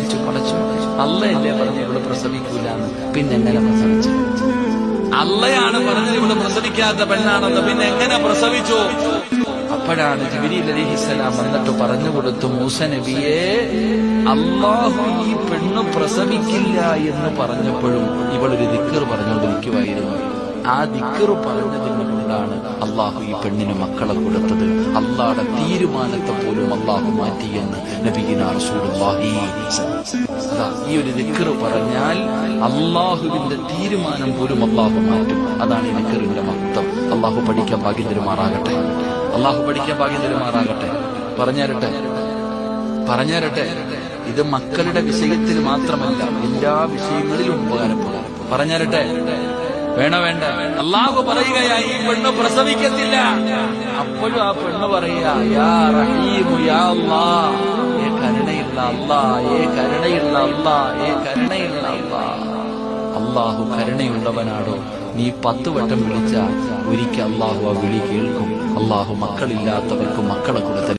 ചോദിച്ചു, പടച്ചു അള്ളയല്ലേ പറഞ്ഞു ഇവള് പ്രസവിക്കൂലെന്ന്, പിന്നെ എങ്ങനെ പ്രസവിച്ചു? അള്ളയാണ് പറഞ്ഞത് ഇവള് പ്രസവിക്കാത്ത പെണ്ണാണെന്ന്, പിന്നെ എങ്ങനെ പ്രസവിച്ചു? അപ്പോഴാണ് ജിബ്രീൽ അലൈഹിസ്സലാം വന്നിട്ട് പറഞ്ഞു കൊടുത്തു, മൂസ നബിയെ, അല്ലാഹു ഈ പെണ്ണ് പ്രസവിക്കില്ല എന്ന് പറഞ്ഞപ്പോഴും ഇവളൊരു ദിക്ർ പറഞ്ഞുകൊണ്ടിരിക്കുവായിരുന്നു. ആ ദിക്ർ പറഞ്ഞതിനെ കൊണ്ടാണ് അള്ളാഹു ഈ പെണ്ണിന് മക്കളെ കൊടുത്തത്. അള്ളാഹുടെ തീരുമാനത്തെ പോലും അള്ളാഹു മാറ്റിയെന്ന് നബിയുനാ റസൂലുള്ളാഹി. അതാ ഈ ഒരു ദിക്ർ പറഞ്ഞാൽ അള്ളാഹുവിന്റെ തീരുമാനം പോലും അള്ളാഹു മാറ്റും. അതാണ് ഈ ദിക്റിന്റെ മഹത്വം. അള്ളാഹു പഠിക്കാൻ ഭാഗ്യം തരുമാറാകട്ടെ. അള്ളാഹു പഠിക്കാൻ ഭാഗ്യം തരുമാറാകട്ടെ. പറഞ്ഞുതരട്ടെ. ഇത് മക്കളുടെ വിഷയത്തിൽ മാത്രമല്ല, എല്ലാ വിഷയങ്ങളിലും ഉപകാരപ്പെടും. പറഞ്ഞുതരട്ടെ, വേണ്ട. അള്ളാഹു പറയുകയായി ഈ പെണ്ണ് പ്രസവിക്കത്തില്ല. അപ്പോഴും ആ പെണ്ണ് പറയുക, യാ റഹീമു യാ അല്ലാഹ്, ഏ കരുണയുള്ള അല്ലാഹ്, ഏ കരുണയുള്ള അല്ലാഹ്, ഏ കരുണയുള്ള അല്ലാഹ്. അള്ളാഹു കരുണയുള്ളവനാണോ? നീ 10 വട്ടം വിളിച്ച ഒരിക്കൽ അള്ളാഹു ആ വിളി കേൾക്കും. അള്ളാഹു മക്കളില്ലാത്തവർക്ക് മക്കളെ കൊടുത്ത